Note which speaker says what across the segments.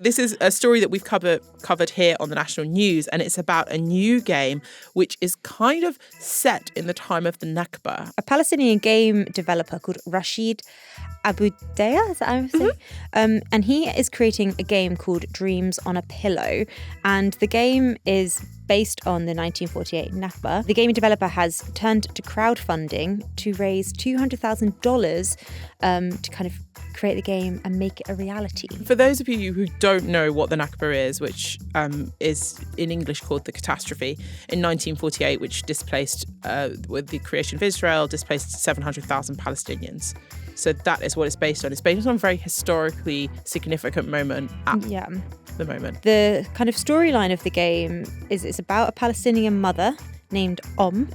Speaker 1: This is a story that we've covered here on the national news, and it's about a new game which is kind of set in the time of the Nakba.
Speaker 2: A Palestinian game developer called Rashid Abudaya, is that how I'm saying? And he is creating a game called Dreams on a Pillow. And the game is based on the 1948 Nakba. The game developer has turned to crowdfunding to raise $200,000 to kind of create the game and make it a reality.
Speaker 1: For those of you who don't know what the Nakba is, which is in English called the catastrophe, in 1948, which displaced, with the creation of Israel, displaced 700,000 Palestinians. So that is what it's based on. It's based on a very historically significant moment at the moment.
Speaker 2: The kind of storyline of the game is it's about a Palestinian mother named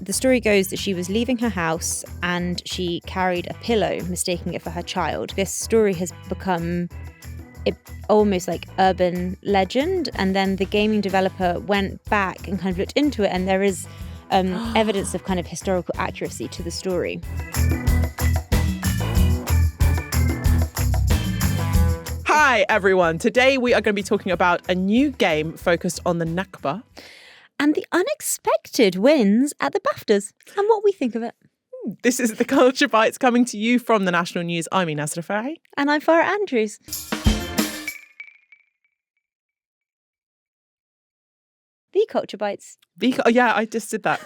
Speaker 2: The story goes that she was leaving her house and she carried a pillow, mistaking it for her child. This story has become almost like urban legend, and then the gaming developer went back and kind of looked into it, and there is evidence of kind of historical accuracy to the story.
Speaker 1: Hi everyone, today we are going to be talking about a new game focused on the Nakba.
Speaker 2: And the unexpected wins at the Baftas and what we think of it.
Speaker 1: This is The Culture Bites coming to you from the national news. I'm Enas Refaei.
Speaker 2: And I'm Farah Andrews. The Culture Bites.
Speaker 1: Yeah, I just did that.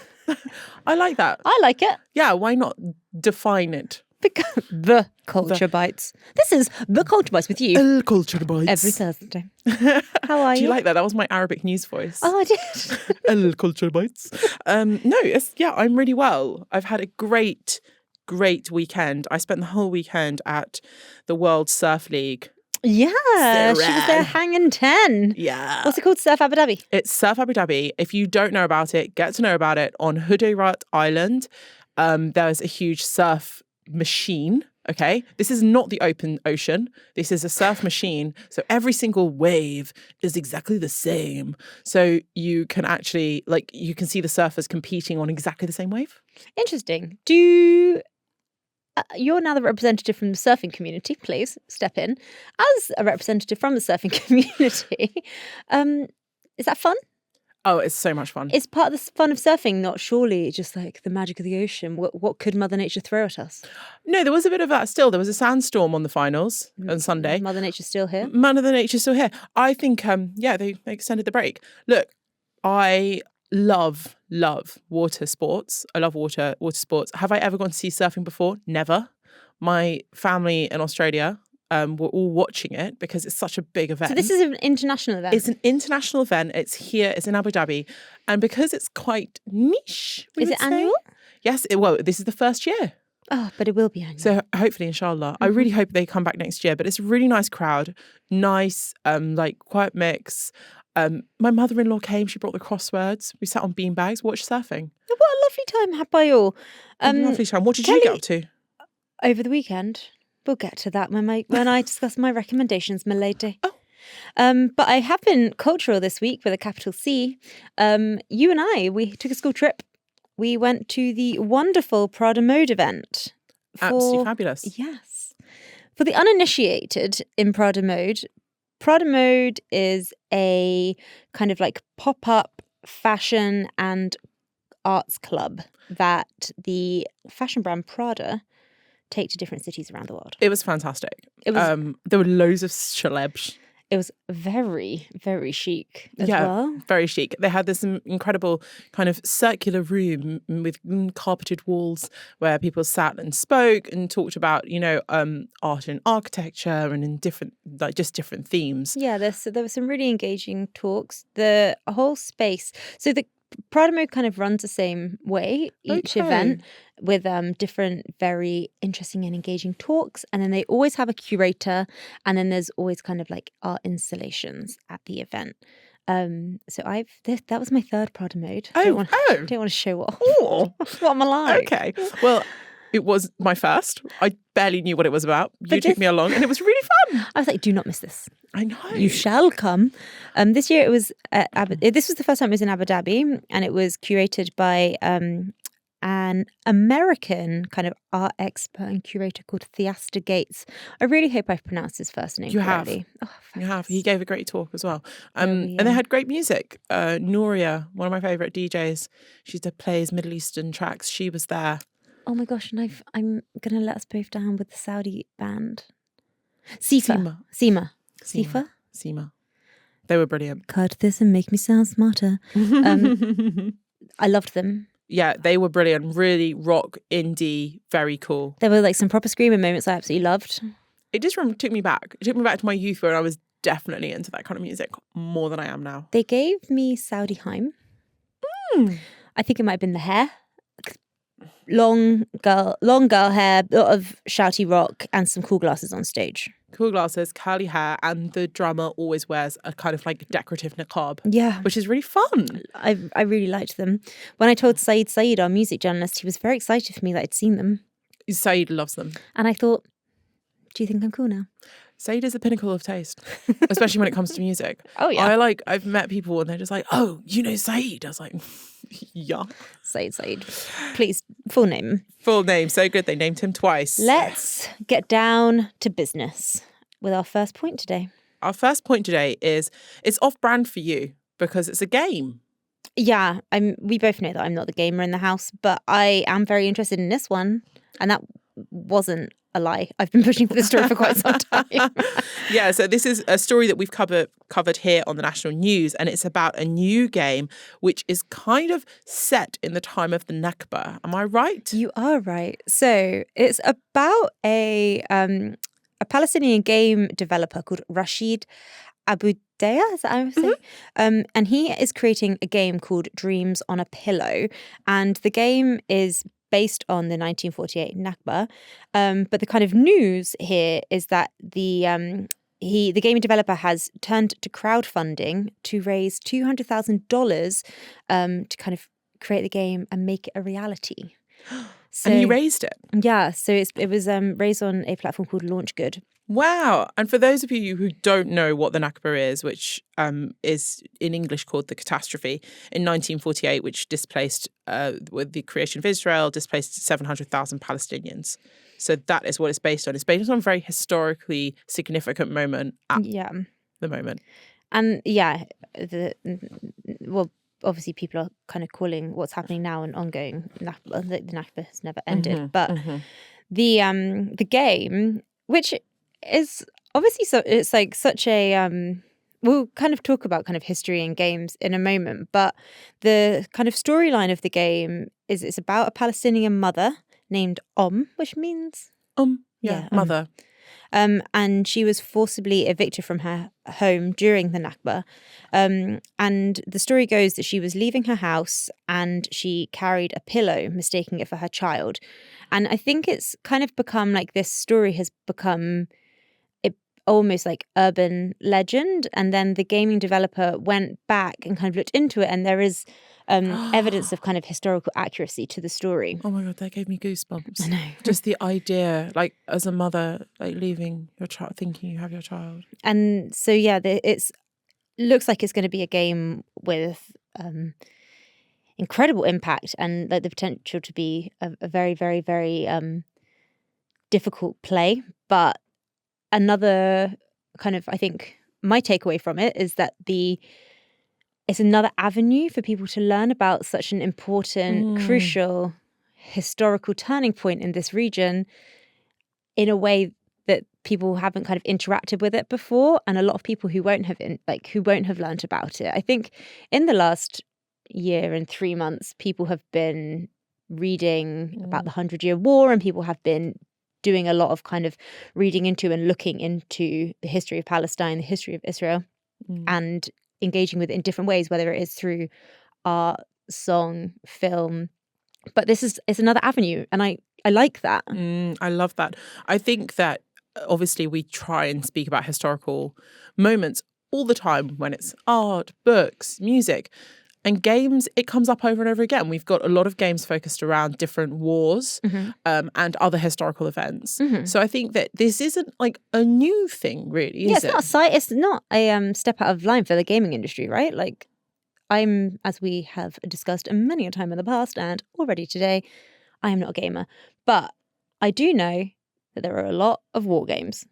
Speaker 1: I like that.
Speaker 2: I like it.
Speaker 1: Yeah, why not define it?
Speaker 2: Because the Culture Bites. This is The Culture Bites with you.
Speaker 1: El Culture Bites.
Speaker 2: Every Thursday. How are you?
Speaker 1: Do you like that? That was my Arabic news voice.
Speaker 2: Oh, I did.
Speaker 1: El Culture Bites. I'm really well. I've had a great weekend. I spent the whole weekend at the World Surf League.
Speaker 2: Yeah, she was there hanging 10.
Speaker 1: Yeah.
Speaker 2: What's it called? Surf Abu Dhabi?
Speaker 1: It's Surf Abu Dhabi. If you don't know about it, get to know about it. On Hudayrat Island, there's a huge surf machine. Okay, this is not the open ocean. This is a surf machine. So every single wave is exactly the same. So you can actually, you can see the surfers competing on exactly the same wave. Interesting.
Speaker 2: You're now the representative from the surfing community. Please step in as a representative from the surfing community. Is that fun?
Speaker 1: Oh, it's so much fun.
Speaker 2: It's part of the fun of surfing, not surely just like the magic of the ocean. What could Mother Nature throw at us?
Speaker 1: No, there was a bit of that still. There was a sandstorm on the finals on Sunday.
Speaker 2: Mother Nature's still here?
Speaker 1: Mother Nature's still here. I think, they extended the break. Look, I love water sports. I love water sports. Have I ever gone to see surfing before? Never. My family in Australia were all watching it because it's such a big event.
Speaker 2: So this is an international event?
Speaker 1: It's an international event. It's here. It's in Abu Dhabi. And because it's quite niche,
Speaker 2: is it annual?
Speaker 1: Yes. This is the first year.
Speaker 2: Oh, but it will be annual.
Speaker 1: So hopefully, inshallah. I really hope they come back next year. But it's a really nice crowd. Nice, quiet mix. My mother-in-law came. She brought the crosswords. We sat on beanbags, watched surfing.
Speaker 2: What a lovely time had by all.
Speaker 1: Lovely time. What did you get up to?
Speaker 2: Over the weekend. We'll get to that when I discuss my recommendations, my lady.
Speaker 1: Oh.
Speaker 2: But I have been cultural this week with a capital C. You and we took a school trip. We went to the wonderful Prada Mode event.
Speaker 1: Absolutely fabulous.
Speaker 2: Yes. For the uninitiated in Prada Mode is a kind of like pop-up fashion and arts club that the fashion brand Prada take to different cities around the world.
Speaker 1: It was fantastic. There were loads of celebs.
Speaker 2: It was very, very chic as well.
Speaker 1: Very chic. They had this incredible kind of circular room with carpeted walls where people sat and spoke and talked about, art and architecture and in different themes.
Speaker 2: Yeah, there were some really engaging talks. The whole space. So the Prada Mode kind of runs the same way each event with different very interesting and engaging talks, and then they always have a curator, and then there's always kind of like art installations at the event. So that was my third Prada Mode. I don't want to show off.
Speaker 1: Oh.
Speaker 2: What am I like?
Speaker 1: Okay, well, it was my first. I barely knew what it was about. You took me along, and it was really fun.
Speaker 2: I was like, do not miss this.
Speaker 1: I know.
Speaker 2: You shall come. This year it was this was the first time it was in Abu Dhabi, and it was curated by an American kind of art expert and curator called Theaster Gates. I really hope I've pronounced his first name correctly.
Speaker 1: You have. He gave a great talk as well.
Speaker 2: There we
Speaker 1: And they had great music. Nuria, one of my favourite DJs, she plays Middle Eastern tracks. She was there.
Speaker 2: Oh my gosh, and I'm going to let us both down with the Saudi band. Sima.
Speaker 1: They were brilliant.
Speaker 2: Cut this and make me sound smarter. I loved them.
Speaker 1: Yeah, they were brilliant. Really rock, indie, very cool.
Speaker 2: There were like some proper screaming moments I absolutely loved.
Speaker 1: It just took me back. It took me back to my youth where I was definitely into that kind of music more than I am now.
Speaker 2: They gave me Saudi Heim. I think it might have been the hair. Long girl hair, a lot of shouty rock, and some cool glasses on stage.
Speaker 1: Cool glasses, curly hair, and the drummer always wears a kind of like decorative niqab.
Speaker 2: Yeah.
Speaker 1: Which is really fun.
Speaker 2: I really liked them. When I told Saeed, our music journalist, he was very excited for me that I'd seen them.
Speaker 1: Saeed loves them.
Speaker 2: And I thought, do you think I'm cool now?
Speaker 1: Saeed is the pinnacle of taste, especially when it comes to music.
Speaker 2: Oh, yeah.
Speaker 1: I've met people and they're just like, oh, you know Saeed? I was like, yeah.
Speaker 2: Saeed. Please, full name.
Speaker 1: Full name. So good. They named him twice.
Speaker 2: Let's get down to business with our first point today.
Speaker 1: Our first point today is it's off-brand for you because it's a game.
Speaker 2: Yeah, we both know that I'm not the gamer in the house, but I am very interested in this one. And that wasn't a lie. I've been pushing for this story for quite some time.
Speaker 1: Yeah, so this is a story that we've covered here on the national news, and it's about a new game which is kind of set in the time of the Nakba. Am I right?
Speaker 2: You are right. So it's about a Palestinian game developer called Rashid Abudaya, is that how I'm saying? And he is creating a game called Dreams on a Pillow, and the game is based on the 1948 Nakba. But the kind of news here is that the gaming developer has turned to crowdfunding to raise $200,000 to kind of create the game and make it a reality. So,
Speaker 1: and he raised it?
Speaker 2: Yeah, so it was raised on a platform called LaunchGood.
Speaker 1: Wow. And for those of you who don't know what the Nakba is, which is in English called the catastrophe in 1948, which displaced, with the creation of Israel, displaced 700,000 Palestinians. So that is what it's based on. It's based on a very historically significant moment at the moment. And
Speaker 2: obviously people are kind of calling what's happening now an ongoing Nakba. The Nakba has never ended. But the game, which is obviously it's like such a we'll kind of talk about kind of history and games in a moment, but the kind of storyline of the game is it's about a Palestinian mother named which means
Speaker 1: mother.
Speaker 2: And she was forcibly evicted from her home during the Nakba. And the story goes that she was leaving her house and she carried a pillow, mistaking it for her child. And I think it's kind of become like this story has become almost like urban legend. And then the gaming developer went back and kind of looked into it, and there is evidence of kind of historical accuracy to the story.
Speaker 1: Oh my God, that gave me goosebumps.
Speaker 2: I know.
Speaker 1: Just the idea, like as a mother, like leaving your child, thinking you have your child.
Speaker 2: And so, it's looks like it's going to be a game with incredible impact and like the potential to be a very, very, very difficult play. But another kind of, I think my takeaway from it is that it's another avenue for people to learn about such an important, crucial, historical turning point in this region in a way that people haven't kind of interacted with it before, and a lot of people who won't have learned about it. I think in the last year and 3 months, people have been reading about the 100-Year War, and people have been doing a lot of kind of reading into and looking into the history of Palestine, the history of Israel, and engaging with it in different ways, whether it is through art, song, film. But it's another avenue, and I like that.
Speaker 1: I love that. I think that obviously we try and speak about historical moments all the time when it's art, books, music. And games, it comes up over and over again. We've got a lot of games focused around different wars and other historical events. So I think that this isn't like a new thing, really, is it?
Speaker 2: It's not a step out of line for the gaming industry, right? Like, I'm, as we have discussed many a time in the past and already today, I am not a gamer. But I do know that there are a lot of war games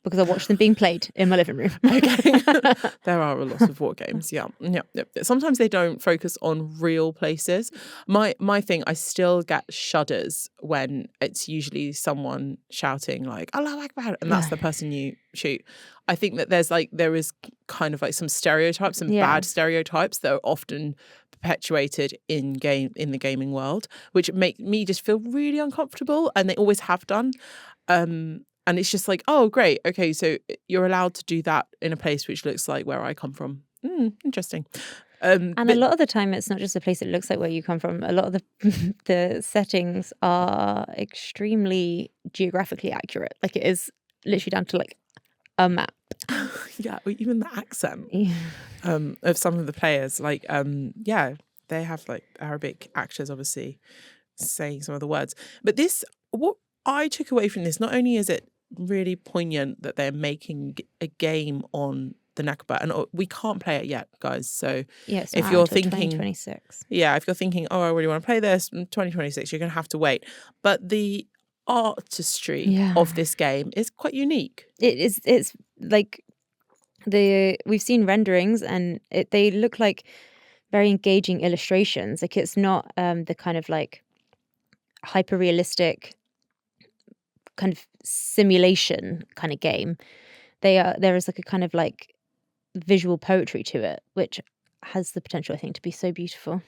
Speaker 2: because I watch them being played in my living room.
Speaker 1: Okay. There are a lot of war games. Yeah. Sometimes they don't focus on real places. My thing, I still get shudders when it's usually someone shouting like "Allah Akbar," and that's the person you shoot. I think that there is kind of like some stereotypes, some bad stereotypes that are often perpetuated in the gaming world, which make me just feel really uncomfortable, and they always have done. And it's just like, oh, great. Okay, so you're allowed to do that in a place which looks like where I come from. Interesting.
Speaker 2: And a lot of the time, it's not just a place that looks like where you come from. A lot of the settings are extremely geographically accurate. Like it is literally down to like a map.
Speaker 1: Yeah, or even the accent of some of the players. Like, they have like Arabic actors, obviously, saying some of the words. But what I took away from this, not only is it really poignant that they're making a game on the Nakba, and we can't play it yet, guys. So if you're thinking
Speaker 2: 2026.
Speaker 1: if you're thinking, oh, I really want to play this in 2026, you're going to have to wait. But the artistry of this game is quite unique.
Speaker 2: It's like we've seen renderings and they look like very engaging illustrations. Like it's not the kind of like hyper realistic kind of simulation kind of game. There is like a kind of like visual poetry to it, which has the potential, I think, to be so beautiful.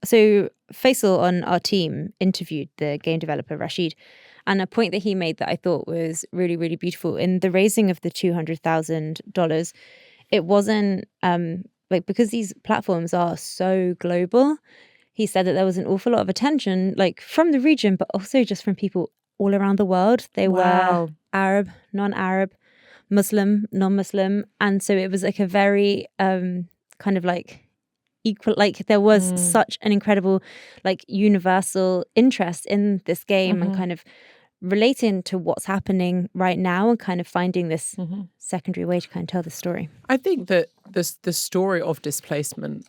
Speaker 2: So Faisal on our team interviewed the game developer Rashid, and a point that he made that I thought was really, really beautiful in the raising of the $200,000. It wasn't like, because these platforms are so global. He said that there was an awful lot of attention, like from the region, but also just from people all around the world. They were Arab, non-Arab, Muslim, non-Muslim. And so it was like a very kind of like equal, like there was such an incredible like universal interest in this game and kind of relating to what's happening right now and kind of finding this secondary way to kind of tell the story.
Speaker 1: I think that the story of displacement,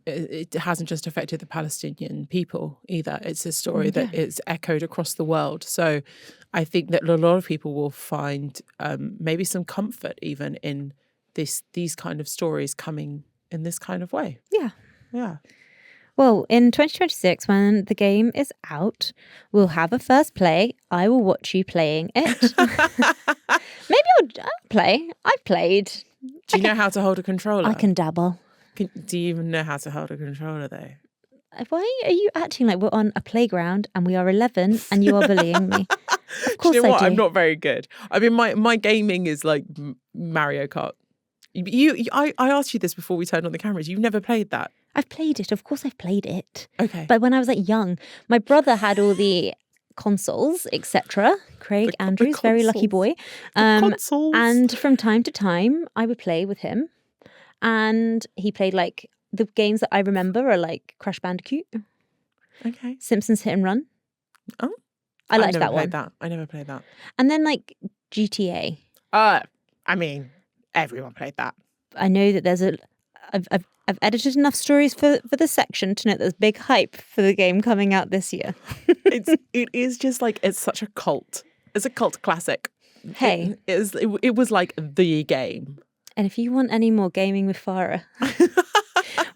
Speaker 1: it hasn't just affected the Palestinian people either. It's a story that is echoed across the world. So I think that a lot of people will find maybe some comfort even in these kind of stories coming in this kind of way. Yeah.
Speaker 2: Well, in 2026, when the game is out, we'll have a first play. I will watch you playing it. Maybe I'll play. I've played.
Speaker 1: Do you know how to hold a controller?
Speaker 2: I can dabble.
Speaker 1: Do you even know how to hold a controller, though?
Speaker 2: Why are you acting like we're on a playground and we are 11 and you are bullying me? Of course,
Speaker 1: do you know
Speaker 2: I
Speaker 1: what?
Speaker 2: do.
Speaker 1: I'm not very good. I mean, my gaming is like Mario Kart. I asked you this before we turned on the cameras. You've never played that.
Speaker 2: I've played it. Of course I've played it.
Speaker 1: Okay.
Speaker 2: But when I was like young, my brother had all the consoles, etc. Craig Andrews, very lucky boy.
Speaker 1: Consoles.
Speaker 2: And from time to time, I would play with him. And he played like the games that I remember are like Crash Bandicoot.
Speaker 1: Okay.
Speaker 2: Simpsons Hit and Run.
Speaker 1: Oh.
Speaker 2: I liked that one.
Speaker 1: I never played that.
Speaker 2: And then like GTA.
Speaker 1: I mean, everyone played that.
Speaker 2: I know that there's I've edited enough stories for the section to know there's big hype for the game coming out this year.
Speaker 1: It is just like, it's such a cult. It's a cult classic.
Speaker 2: Hey.
Speaker 1: It was like the game.
Speaker 2: And if you want any more gaming with Farah,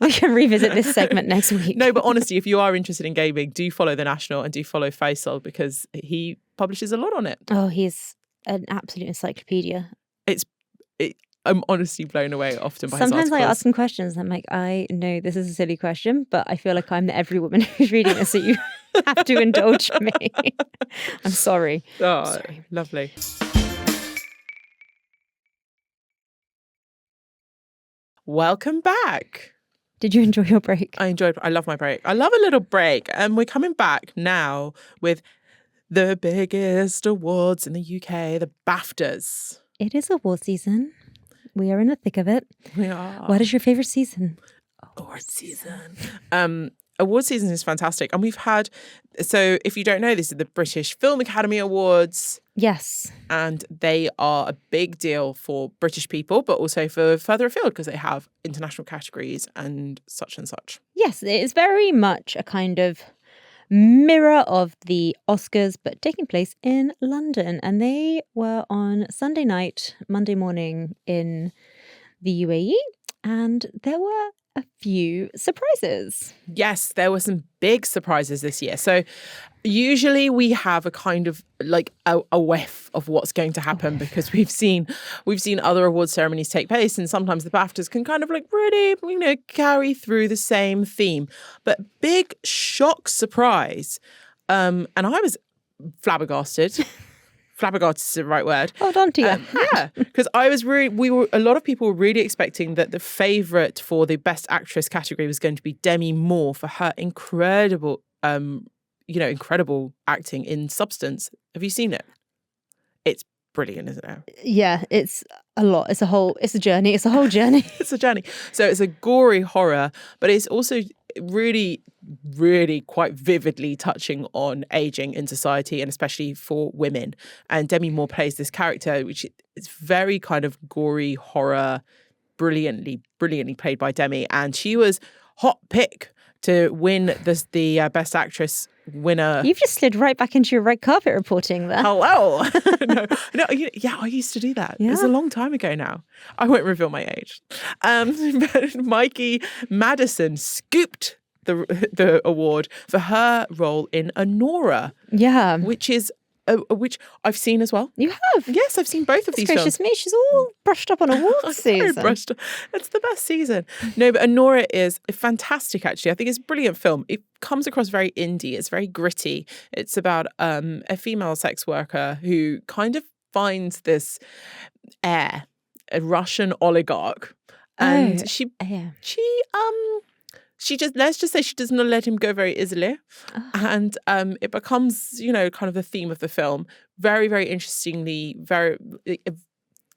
Speaker 2: we can revisit this segment next week.
Speaker 1: No, but honestly, if you are interested in gaming, do follow The National and do follow Faisal because he publishes a lot on it.
Speaker 2: Oh, he's an absolute encyclopedia.
Speaker 1: I'm honestly blown away often by his
Speaker 2: Sometimes
Speaker 1: articles.
Speaker 2: I ask him questions and I'm like, I know this is a silly question, but I feel like I'm every woman who's reading this, so you have to indulge me. I'm sorry.
Speaker 1: Oh,
Speaker 2: sorry.
Speaker 1: Lovely. Welcome back.
Speaker 2: Did you enjoy your break?
Speaker 1: I love my break. I love a little break. And we're coming back now with the biggest awards in the UK, the BAFTAs.
Speaker 2: It is award season. We are in the thick of it.
Speaker 1: We are.
Speaker 2: What is your favourite season?
Speaker 1: Award season. Award season is fantastic. And we've had, so if you don't know, this is the British Film Academy Awards.
Speaker 2: Yes.
Speaker 1: And they are a big deal for British people, but also for further afield because they have international categories and such and such.
Speaker 2: Yes, it is very much a kind of mirror of the Oscars, but taking place in London. And they were on Sunday night, Monday morning in the UAE. And there were a few surprises.
Speaker 1: Yes, there were some big surprises this year. So usually we have a kind of like a whiff of what's going to happen because we've seen other award ceremonies take place, and sometimes the BAFTAs can kind of like really, carry through the same theme. But big shock surprise. And I was flabbergasted. Flabbergasted is the right word.
Speaker 2: Hold on to you.
Speaker 1: Yeah, because a lot of people were really expecting that the favourite for the Best Actress category was going to be Demi Moore for her incredible, incredible acting in Substance. Have you seen it? It's brilliant, isn't it?
Speaker 2: Yeah, it's a lot. It's a journey. It's a whole journey.
Speaker 1: It's a journey. So it's a gory horror, but it's also really, really quite vividly touching on aging in society, and especially for women. And Demi Moore plays this character, which is very kind of gory horror, brilliantly played by Demi. And she was hot pick to win the Best Actress winner.
Speaker 2: You've just slid right back into your red carpet reporting there.
Speaker 1: Hello. Yeah, I used to do that.
Speaker 2: Yeah.
Speaker 1: It was a long time ago now. I won't reveal my age. But Mikey Madison scooped the award for her role in Honora.
Speaker 2: Yeah.
Speaker 1: Which I've seen as well.
Speaker 2: You have?
Speaker 1: Yes, I've seen both of these films.
Speaker 2: Gracious me, she's all brushed up on awards season.
Speaker 1: It's the best season. No, but Honora is fantastic, actually. I think it's a brilliant film. It comes across very indie. It's very gritty. It's about a female sex worker who kind of finds this heir, a Russian oligarch. And she just, let's just say she does not let him go very easily. Oh. And it becomes, kind of the theme of the film. Very, very interestingly, very,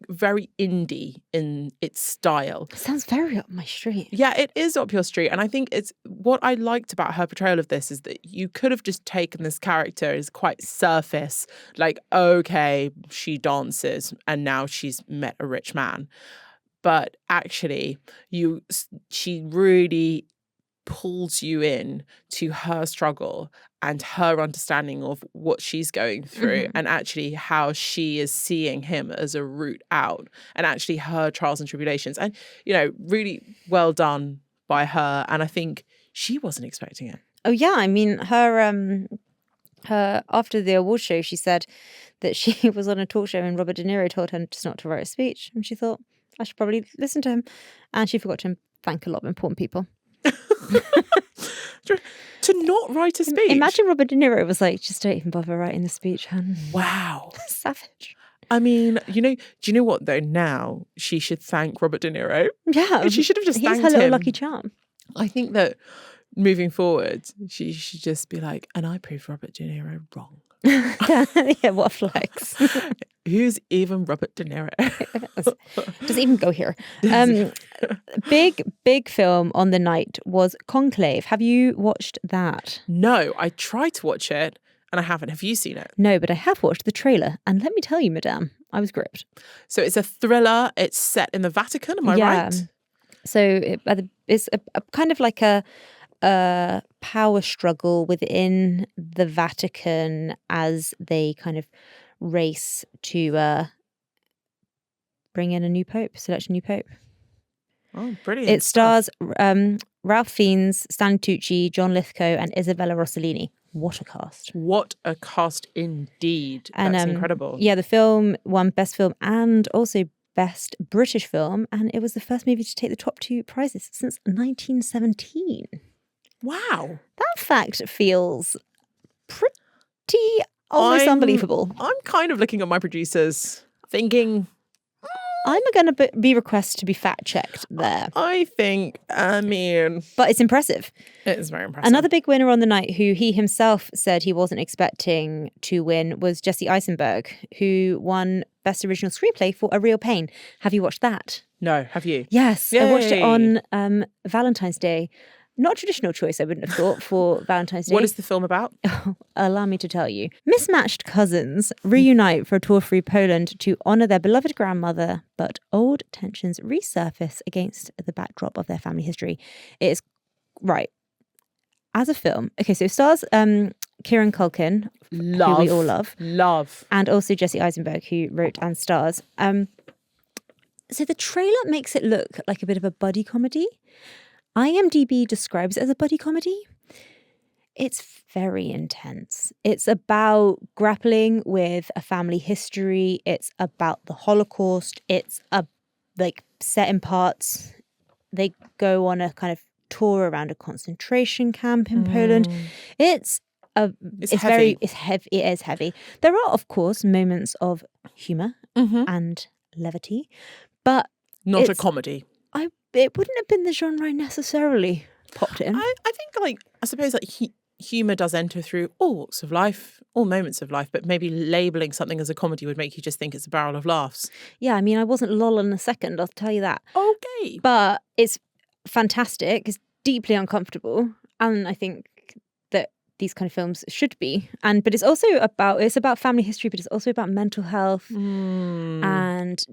Speaker 1: very indie in its style.
Speaker 2: It sounds very up my street.
Speaker 1: Yeah, it is up your street. And I think it's what I liked about her portrayal of this is that you could have just taken this character as quite surface, like, okay, she dances and now she's met a rich man. But actually, she really pulls you in to her struggle and her understanding of what she's going through, and actually how she is seeing him as a route out, and actually her trials and tribulations. And, really well done by her. And I think she wasn't expecting it.
Speaker 2: Oh, yeah. I mean, her after the award show, she said that she was on a talk show and Robert De Niro told her just not to write a speech. And she thought, I should probably listen to him. And she forgot to thank a lot of important people.
Speaker 1: To not write a speech.
Speaker 2: Imagine Robert De Niro was like, just don't even bother writing the speech, hun.
Speaker 1: Wow.
Speaker 2: Savage.
Speaker 1: I mean, do you know what though? Now she should thank Robert De Niro.
Speaker 2: Yeah.
Speaker 1: She should have just thanked him.
Speaker 2: He's her little lucky charm.
Speaker 1: I think that moving forward, she should just be like, and I proved Robert De Niro wrong.
Speaker 2: Yeah, what a flex.
Speaker 1: Who's even Robert De Niro?
Speaker 2: Doesn't even go here. Big film on the night was Conclave. Have you watched that?
Speaker 1: No, I tried to watch it and I haven't. Have you seen it?
Speaker 2: No, but I have watched the trailer, and let me tell you, madame, I was gripped.
Speaker 1: So it's a thriller. It's set in the Vatican. Am I right?
Speaker 2: So it's a kind of like a power struggle within the Vatican as they kind of race to bring in a new pope, select a new pope.
Speaker 1: Oh, brilliant.
Speaker 2: It stars Ralph Fiennes, Stanley Tucci, John Lithgow and Isabella Rossellini. What a cast.
Speaker 1: What a cast indeed.
Speaker 2: And,
Speaker 1: that's incredible.
Speaker 2: Yeah, the film won Best Film and also Best British Film, and it was the first movie to take the top 2 prizes since 1917.
Speaker 1: Wow.
Speaker 2: That fact feels pretty almost unbelievable.
Speaker 1: I'm kind of looking at my producers thinking,
Speaker 2: I'm going to be requested to be fact checked there.
Speaker 1: I mean...
Speaker 2: But it's impressive.
Speaker 1: It is very impressive.
Speaker 2: Another big winner on the night who he himself said he wasn't expecting to win was Jesse Eisenberg, who won Best Original Screenplay for A Real Pain. Have you watched that?
Speaker 1: No, have you?
Speaker 2: Yes. Yay. I watched it on Valentine's Day. Not a traditional choice, I wouldn't have thought, for Valentine's Day.
Speaker 1: What is the film about?
Speaker 2: Allow me to tell you. Mismatched cousins reunite for a tour through Poland to honour their beloved grandmother, but old tensions resurface against the backdrop of their family history. It is, right, as a film, okay, so it stars Kieran Culkin, who we all love. And also Jesse Eisenberg, who wrote and stars. So the trailer makes it look like a bit of a buddy comedy. IMDb describes it as a buddy comedy. It's very intense. It's about grappling with a family history. It's about the Holocaust. It's set in parts. They go on a kind of tour around a concentration camp in Poland. It's heavy. It is heavy. There are, of course, moments of humour and levity, but
Speaker 1: not a comedy.
Speaker 2: It wouldn't have been the genre I necessarily popped in.
Speaker 1: I think I suppose humour does enter through all walks of life, all moments of life, but maybe labelling something as a comedy would make you just think it's a barrel of laughs.
Speaker 2: Yeah, I mean, I wasn't lolling a second, I'll tell you that.
Speaker 1: Okay.
Speaker 2: But it's fantastic. It's deeply uncomfortable. And I think that these kind of films should be. But it's also about family history, but it's also about mental health and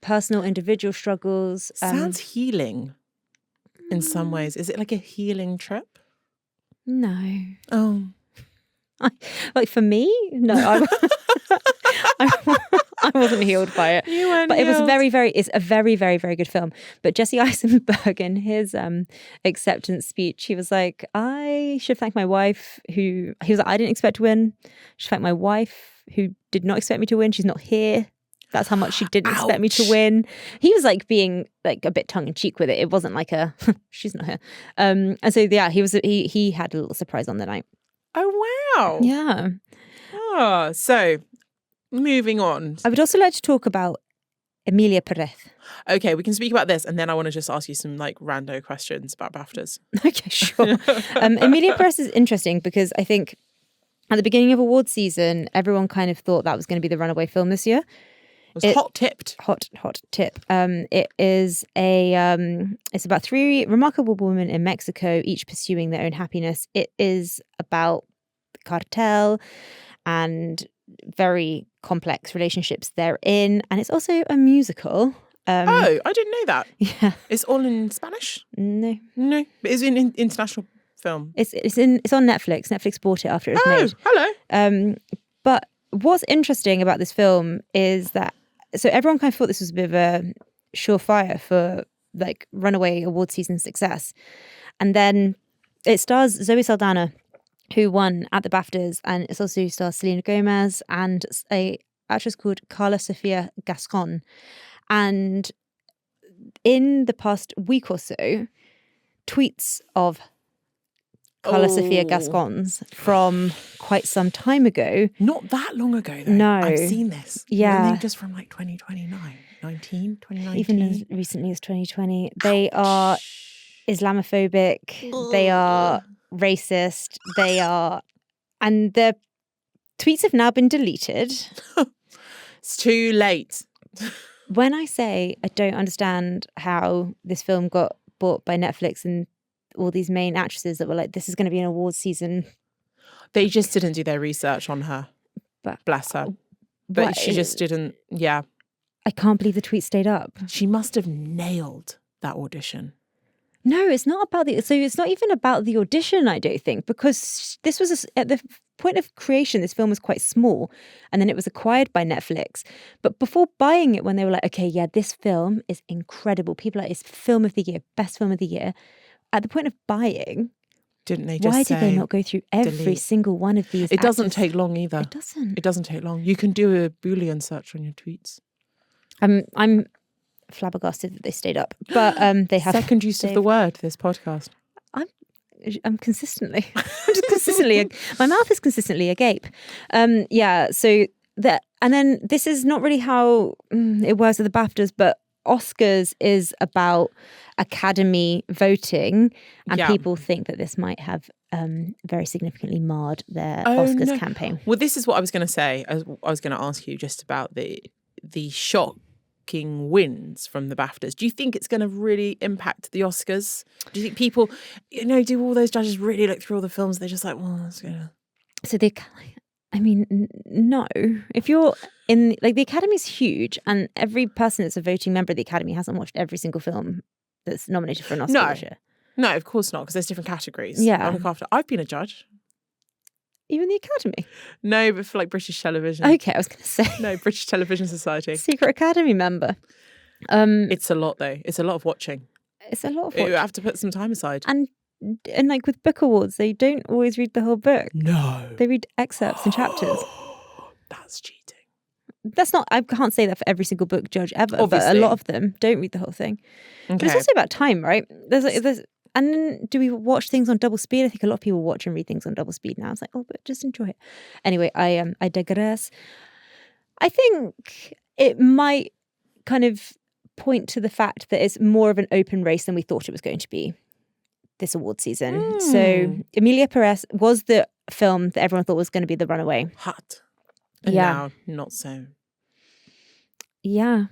Speaker 2: personal individual struggles.
Speaker 1: Sounds healing in some ways. Is it like a healing trip?
Speaker 2: No.
Speaker 1: Oh.
Speaker 2: Like for me? No. I wasn't healed by it.
Speaker 1: You weren't
Speaker 2: but
Speaker 1: healed.
Speaker 2: It's a very, very, very good film. But Jesse Eisenberg, in his acceptance speech, he was like, I should thank my wife he was like, I didn't expect to win. I should thank my wife who did not expect me to win. She's not here. That's how much she didn't expect me to win. He was like being like a bit tongue in cheek with it. It wasn't like she's not here. And so yeah, he had a little surprise on the night.
Speaker 1: Oh wow.
Speaker 2: Yeah.
Speaker 1: Oh, so moving on.
Speaker 2: I would also like to talk about Emilia Perez.
Speaker 1: Okay, we can speak about this, and then I want to just ask you some like rando questions about BAFTAs.
Speaker 2: Okay, sure. Emilia Perez is interesting because I think at the beginning of awards season, everyone kind of thought that was going to be the runaway film this year.
Speaker 1: It was hot tipped.
Speaker 2: Hot tip. It is it's about 3 remarkable women in Mexico, each pursuing their own happiness. It is about the cartel and very complex relationships they're in, and it's also a musical.
Speaker 1: I didn't know that.
Speaker 2: Yeah,
Speaker 1: it's all in Spanish.
Speaker 2: No,
Speaker 1: but it's an international film.
Speaker 2: It's on Netflix. Netflix bought it after it was made.
Speaker 1: Hello.
Speaker 2: But what's interesting about this film is that everyone kind of thought this was a bit of a surefire for like runaway award season success, and then it stars Zoe Saldana, who won at the BAFTAs, and it also stars Selena Gomez and a actress called Carla Sofia Gascon. And in the past week or so, tweets of Carla Sofia Gascon's from quite some time ago.
Speaker 1: Not that long ago, though.
Speaker 2: No.
Speaker 1: I've seen this.
Speaker 2: Yeah.
Speaker 1: Just from like 2019.
Speaker 2: Even as recently as 2020. They are Islamophobic. They are racist. And their tweets have now been deleted.
Speaker 1: It's too late.
Speaker 2: When I say I don't understand how this film got bought by Netflix and all these main actresses that were like, this is going to be an awards season.
Speaker 1: They just didn't do their research on her.
Speaker 2: But
Speaker 1: bless her. But she just didn't, yeah.
Speaker 2: I can't believe the tweet stayed up.
Speaker 1: She must have nailed that audition.
Speaker 2: No, it's not about it's not even about the audition, I don't think, because this was at the point of creation, this film was quite small, and then it was acquired by Netflix. But before buying it, when they were like, okay, yeah, this film is incredible. People are like, it's film of the year, best film of the year. At the point of buying,
Speaker 1: didn't they just
Speaker 2: why did they not go through every single one of these?
Speaker 1: It doesn't take long either.
Speaker 2: It doesn't.
Speaker 1: It doesn't take long. You can do a Boolean search on your tweets.
Speaker 2: I'm flabbergasted that they stayed up, but they have
Speaker 1: second use of the word. This podcast.
Speaker 2: I'm consistently. I'm just consistently. My mouth is consistently agape. Yeah. So that, and then this is not really how it works with the BAFTAs, but Oscars is about Academy voting, and people think that this might have very significantly marred their Oscars campaign.
Speaker 1: Well, this is what I was going to say. I was going to ask you just about the shock shocking wins from the BAFTAs. Do you think it's going to really impact the Oscars? Do you think people, do all those judges really look through all the films? They're just like, well, let's go.
Speaker 2: So no. If you're in, like, the Academy's huge, and every person that's a voting member of the Academy hasn't watched every single film that's nominated for an Oscar this year.
Speaker 1: No, of course not, because there's different categories.
Speaker 2: Yeah.
Speaker 1: I look after. I've been a judge.
Speaker 2: Even the Academy?
Speaker 1: No, but for like British television.
Speaker 2: Okay, I was going to say.
Speaker 1: No, British Television Society.
Speaker 2: Secret Academy member.
Speaker 1: It's a lot, though. It's a lot of watching.
Speaker 2: It's a lot of watching.
Speaker 1: You have to put some time aside.
Speaker 2: And like with book awards, they don't always read the whole book.
Speaker 1: No.
Speaker 2: They read excerpts and chapters.
Speaker 1: That's cheating.
Speaker 2: That's not, I can't say that for every single book judge ever,
Speaker 1: Obviously.
Speaker 2: but a lot of them don't read the whole thing.
Speaker 1: Okay.
Speaker 2: But it's also about time, right? And then do we watch things on double speed? I think a lot of people watch and read things on double speed now. It's like, but just enjoy it. Anyway, I digress. I think it might kind of point to the fact that it's more of an open race than we thought it was going to be this award season. So Emilia Perez was the film that everyone thought was going to be the runaway.
Speaker 1: Hot. And now, not so.
Speaker 2: Yeah.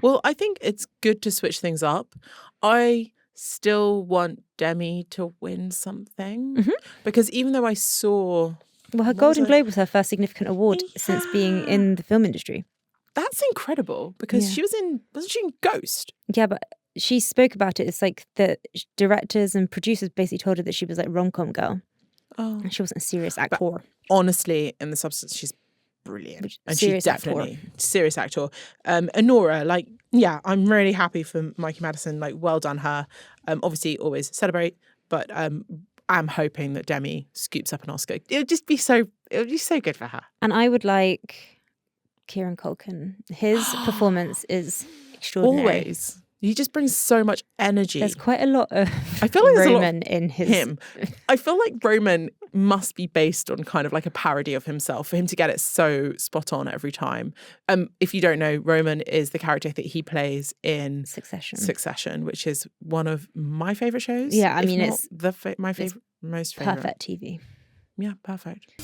Speaker 1: Well, I think it's good to switch things up. I still want Demi to win something because even though I saw...
Speaker 2: Well, her Golden Globe was her first significant award since being in the film industry.
Speaker 1: That's incredible because she was wasn't she in Ghost?
Speaker 2: Yeah, but she spoke about it. It's like the directors and producers basically told her that she was like rom-com girl. Oh. And she wasn't a serious actor.
Speaker 1: But honestly, in the substance, she's brilliant. And she's definitely serious actor. Anora, I'm really happy for Mikey Madison. Well done her. Obviously, always celebrate. But I'm hoping that Demi scoops up an Oscar. It would be so good for her.
Speaker 2: And I would like Kieran Culkin. His performance is extraordinary.
Speaker 1: Always. He just brings so much energy.
Speaker 2: There's quite a lot of
Speaker 1: Roman
Speaker 2: in his...
Speaker 1: him. I feel like Roman must be based on kind of like a parody of himself for him to get it so spot on every time. If you don't know, Roman is the character that he plays in Succession, which is one of my favourite shows.
Speaker 2: Yeah, I mean, it's
Speaker 1: my favourite, most favourite.
Speaker 2: Perfect TV.
Speaker 1: Yeah, perfect.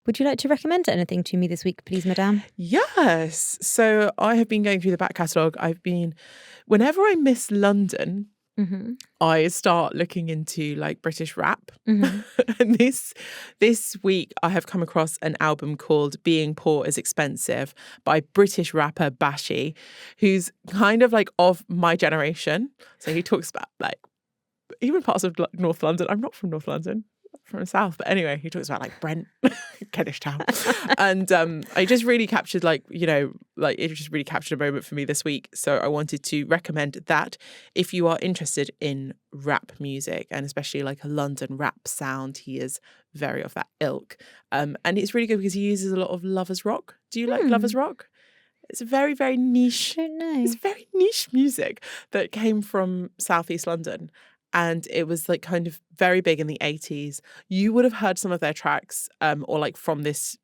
Speaker 2: Would you like to recommend anything to me this week, please, madame?
Speaker 1: Yes. So I have been going through the back catalogue. Whenever I miss London, I start looking into British rap. And this week I have come across an album called Being Poor is Expensive by British rapper Bashy, who's kind of of my generation. So he talks about even parts of North London. I'm not from North London. From the south, but anyway, he talks about Brent, Kentish Town, and I just really captured it just really captured a moment for me this week. So I wanted to recommend that if you are interested in rap music and especially a London rap sound, he is very of that ilk, and it's really good because he uses a lot of lovers rock. Do you like lovers rock? It's a very, very niche.
Speaker 2: I don't know.
Speaker 1: It's very niche music that came from Southeast London. And it was kind of very big in the 80s. You would have heard some of their tracks, or from this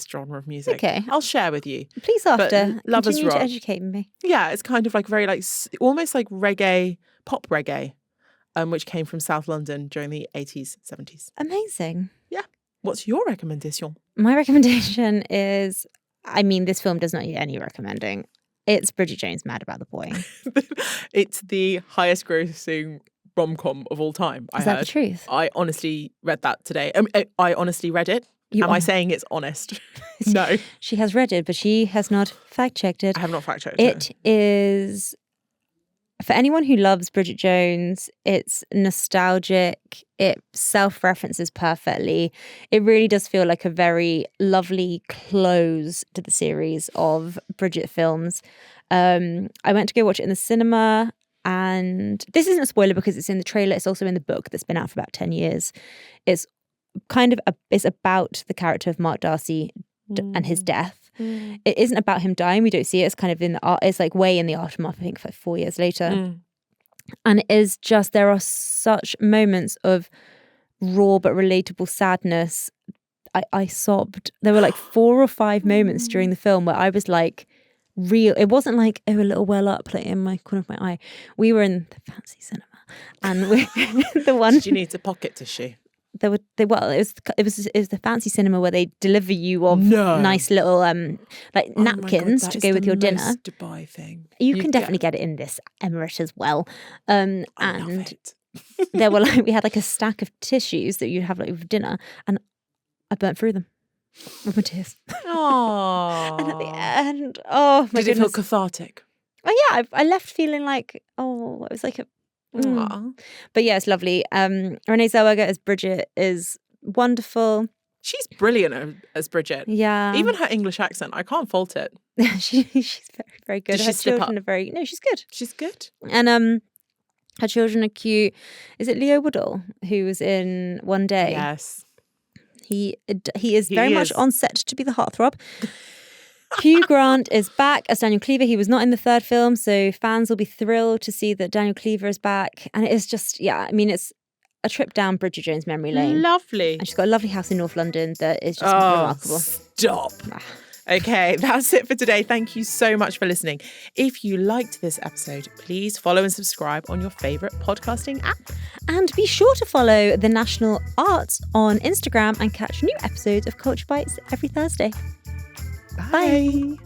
Speaker 1: genre of music.
Speaker 2: Okay,
Speaker 1: I'll share with you.
Speaker 2: Please after.
Speaker 1: Lovers
Speaker 2: Continue
Speaker 1: rock.
Speaker 2: to educate me.
Speaker 1: Yeah, it's kind of very almost reggae, pop reggae, which came from South London during the 80s, 70s.
Speaker 2: Amazing.
Speaker 1: Yeah. What's your recommendation?
Speaker 2: My recommendation is, this film does not need any recommending. It's Bridget Jones' Mad About the Boy.
Speaker 1: It's the highest grossing rom-com of all time, I heard.
Speaker 2: Is that the truth?
Speaker 1: I honestly read that today. I honestly read it. Am I saying it's honest? No.
Speaker 2: She has read it, but she has not fact-checked it.
Speaker 1: I have not fact-checked it.
Speaker 2: It is... For anyone who loves Bridget Jones, it's nostalgic. It self-references perfectly. It really does feel like a very lovely close to the series of Bridget films. I went to go watch it in the cinema, and this isn't a spoiler because it's in the trailer. It's also in the book that's been out for about 10 years. It's it's about the character of Mark Darcy and his death. It isn't about him dying. We don't see it. It's kind of in the it's way in the aftermath. I think 4 years later, and it is just there are such moments of raw but relatable sadness. I sobbed. There were 4 or 5 moments during the film where I was real. It wasn't a little well up in my corner of my eye. We were in the fancy cinema, and we the one.
Speaker 1: Did you need a pocket tissue?
Speaker 2: it was the fancy cinema where they deliver you of nice little like napkins to go with your dinner.
Speaker 1: Most Dubai thing.
Speaker 2: You can definitely get it in this emirate as well.
Speaker 1: I love it.
Speaker 2: There were we had like a stack of tissues that you'd have like with dinner, and I burnt through them with my tears.
Speaker 1: Oh.
Speaker 2: And at the end, oh my goodness.
Speaker 1: Did it feel cathartic?
Speaker 2: Oh yeah, I left feeling like it was like a. But yeah, it's lovely. Renee Zellweger as Bridget is wonderful.
Speaker 1: She's brilliant as Bridget.
Speaker 2: Yeah,
Speaker 1: even her English accent, I can't fault it.
Speaker 2: she's very, very good.
Speaker 1: Did
Speaker 2: Her
Speaker 1: she slip
Speaker 2: children
Speaker 1: up?
Speaker 2: are very. No, she's good.
Speaker 1: She's good.
Speaker 2: And her children are cute. Is it Leo Woodall who was in One Day?
Speaker 1: Yes.
Speaker 2: He is very much on set to be the heartthrob. Hugh Grant is back as Daniel Cleaver. He was not in the third film, so fans will be thrilled to see that Daniel Cleaver is back. And it is just, it's a trip down Bridget Jones' memory lane.
Speaker 1: Lovely.
Speaker 2: And she's got a lovely house in North London that is just remarkable.
Speaker 1: Stop. Okay, that's it for today. Thank you so much for listening. If you liked this episode, please follow and subscribe on your favourite podcasting app.
Speaker 2: And be sure to follow The National Arts on Instagram and catch new episodes of Culture Bites every Thursday.
Speaker 1: Bye.